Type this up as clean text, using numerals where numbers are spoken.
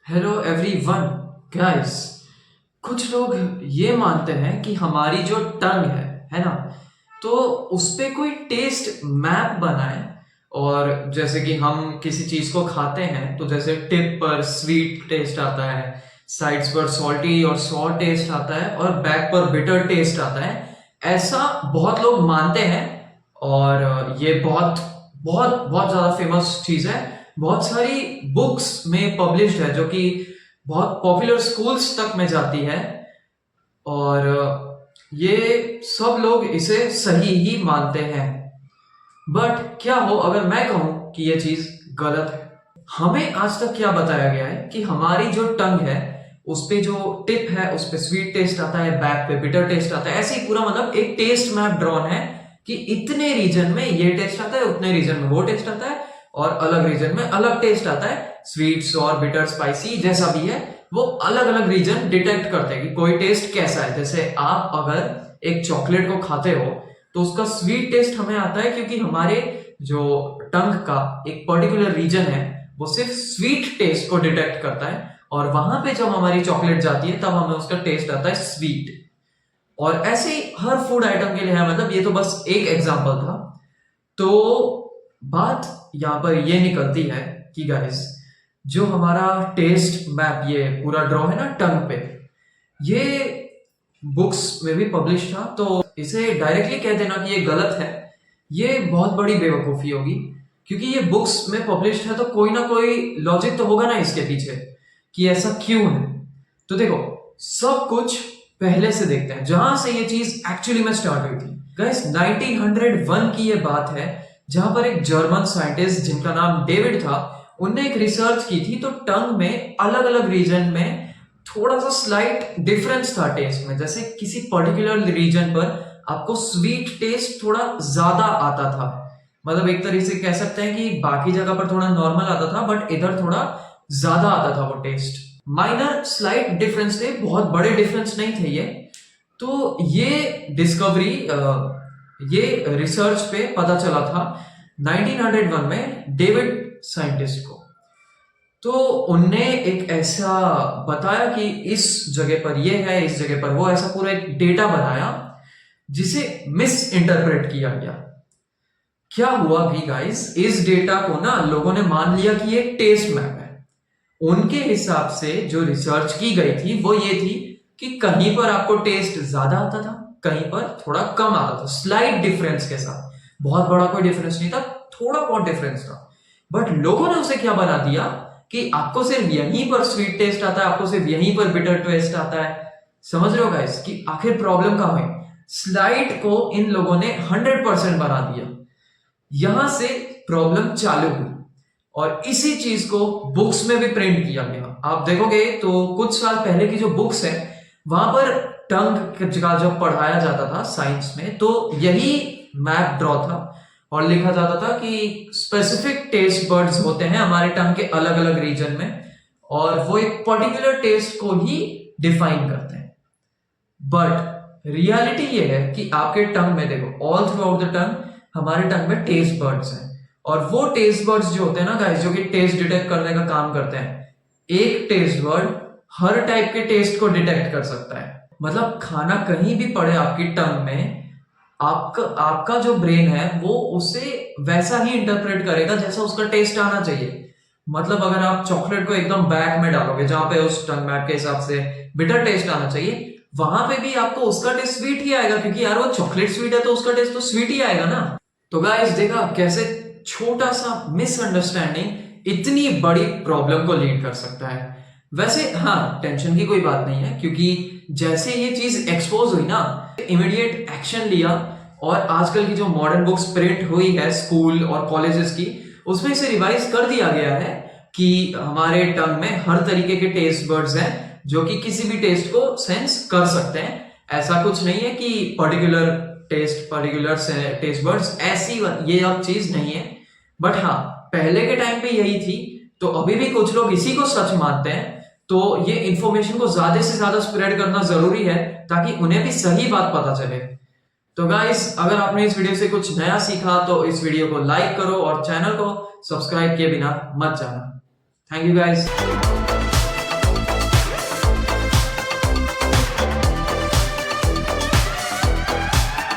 Hello everyone guys. कुछ लोग ये मानते हैं कि हमारी जो टंग है ना, तो उस पे कोई टेस्ट मैप बनाए। और जैसे कि हम किसी चीज को खाते हैं तो जैसे टिप पर स्वीट टेस्ट आता है, साइड्स पर सॉल्टी और सॉर टेस्ट आता है और बैक पर बिटर टेस्ट आता है। ऐसा बहुत लोग मानते हैं और ये बहुत बहुत बहुत ज्यादा फेमस चीज है। बहुत सारी बुक्स में पब्लिश्ड है जो कि बहुत पॉपुलर स्कूल्स तक में जाती है। और ये सब लोग इसे सही ही मानते हैं। बट क्या हो अगर मैं कहूं कि ये चीज गलत है। हमें आज तक क्या बताया गया है कि हमारी जो टंग है उस पे जो टिप है उस पे स्वीट टेस्ट आता है, बैक पे बिटर टेस्ट आता है। ऐसे ही पूरा मतलब एक टेस्ट मैप ड्रॉन है कि इतने रीजन में ये टेस्ट आता है, उतने रीजन में वो टेस्ट आता है और अलग रीजन में अलग टेस्ट आता है। स्वीट, सॉर, बिटर, स्पाइसी जैसा भी है वो अलग अलग रीजन डिटेक्ट करते हैं कि कोई टेस्ट कैसा है। जैसे आप अगर एक चॉकलेट को खाते हो तो उसका स्वीट टेस्ट हमें आता है क्योंकि हमारे जो टंग का एक पर्टिकुलर रीजन है वो सिर्फ स्वीट टेस्ट को डिटेक्ट करता है और वहां पे जब हमारी चॉकलेट जाती है तब हमें उसका टेस्ट आता है स्वीट। और ऐसे ही हर फूड आइटम के लिए है। मतलब ये तो बस एक एग्जांपल था। तो बात यहां पर ये निकलती है कि गाइस, जो हमारा टेस्ट मैप ये पूरा ड्रॉ है ना टंग पे, ये बुक्स में भी पब्लिश था। तो इसे डायरेक्टली कह देना कि ये गलत है, ये बहुत बड़ी बेवकूफी होगी। क्योंकि ये बुक्स में पब्लिश है तो कोई ना कोई लॉजिक तो होगा ना इसके पीछे कि ऐसा क्यों है। तो देखो, सब कुछ पहले से देखते हैं जहां से ये चीज एक्चुअली में स्टार्ट हुई थी। गाइस 1901 की ये बात है जहां पर एक जर्मन साइंटिस्ट जिनका नाम डेविड था, उनने एक रिसर्च की थी। तो टंग में अलग अलग रीजन में थोड़ा सा स्लाइट डिफरेंस था टेस्ट में। जैसे किसी पर्टिकुलर रीजन पर आपको स्वीट टेस्ट थोड़ा ज्यादा आता था। मतलब एक तरीके से कह सकते हैं कि बाकी जगह पर थोड़ा नॉर्मल आता था बट इधर थोड़ा ज्यादा आता था वो टेस्ट। माइनर स्लाइट डिफरेंस थे, बहुत बड़े डिफरेंस नहीं थे ये। तो ये डिस्कवरी, ये रिसर्च पे पता चला था 1901 में डेविड साइंटिस्ट को। तो उनने एक ऐसा बताया कि इस जगह पर ये है, इस जगह पर वो, ऐसा पूरा एक डेटा बनाया जिसे मिस इंटरप्रेट किया गया। क्या हुआ कि गाइस, इस डेटा को ना लोगों ने मान लिया कि ये टेस्ट मैप है। उनके हिसाब से जो रिसर्च की गई थी वो ये थी कि कहीं पर आपको टेस्ट ज्यादा आता था, कहीं पर थोड़ा कम आता था, स्लाइट डिफरेंस के साथ। बहुत बड़ा कोई डिफरेंस नहीं था, थोड़ा बहुत डिफरेंस था। बट लोगों ने उसे क्या बना दिया कि आपको सिर्फ यहीं पर स्वीट टेस्ट आता है, आपको सिर्फ यहीं पर बिटर टेस्ट आता है। समझ रहे हो गाइस कि आखिर प्रॉब्लम कहां हुई। स्लाइड को इन लोगों ने 100% बना दिया। यहां से प्रॉब्लम चालू हुई और इसी चीज को बुक्स में भी प्रिंट किया गया। आप देखोगे तो कुछ साल पहले की जो बुक्स है वहां पर टंग का जब पढ़ाया जाता था साइंस में तो यही मैप ड्रॉ था और लिखा जाता था कि स्पेसिफिक टेस्ट बर्ड्स होते हैं हमारे टंग के अलग अलग रीजन में और वो एक पर्टिकुलर टेस्ट को ही डिफाइन करते हैं। बट रियलिटी ये है कि आपके टंग में देखो, all through out the tongue हमारे टंग में टेस्ट बर्ड्स हैं। और वो टेस्ट बर्ड्स जो होते हैं ना गाइस, जो कि टेस्ट डिटेक्ट करने का काम करते हैं, एक टेस्ट बर्ड हर टाइप के टेस्ट को डिटेक्ट कर सकता है। मतलब खाना कहीं भी पड़े आपकी टंग में, आपका जो ब्रेन है वो उसे वैसा ही इंटरप्रेट करेगा जैसा उसका टेस्ट आना चाहिए। मतलब अगर आप चॉकलेट को एकदम बैक में डालोगे जहां पे उस टंग मैप के हिसाब से बिटर टेस्ट आना चाहिए, वहां पे भी आपको उसका टेस्ट स्वीट ही आएगा क्योंकि यार वो चॉकलेट स्वीट है तो उसका टेस्ट तो स्वीट ही आएगा ना। तो गाइस देखा कैसे छोटा सा मिसअंडरस्टैंडिंग इतनी बड़ी प्रॉब्लम को लीड कर सकता है। वैसे हाँ, टेंशन की कोई बात नहीं है क्योंकि जैसे ये चीज एक्सपोज हुई ना, इमीडिएट एक्शन लिया और आजकल की जो मॉडर्न बुक्स प्रिंट हुई है स्कूल और कॉलेजेस की, उसमें इसे रिवाइज कर दिया गया है कि हमारे टंग में हर तरीके के टेस्ट बर्ड्स हैं जो कि किसी भी टेस्ट को सेंस कर सकते हैं। ऐसा कुछ नहीं है कि पर्टिकुलर टेस्ट बर्ड्स ऐसी, ये अब चीज नहीं है। बट हाँ, पहले के टाइम पे यही थी तो अभी भी कुछ लोग इसी को सच मानते हैं। तो ये इंफॉर्मेशन को ज्यादा से ज्यादा स्प्रेड करना जरूरी है ताकि उन्हें भी सही बात पता चले। तो गाइस, अगर आपने इस वीडियो से कुछ नया सीखा तो इस वीडियो को लाइक करो और चैनल को सब्सक्राइब किए बिना मत जाना। Thank you guys.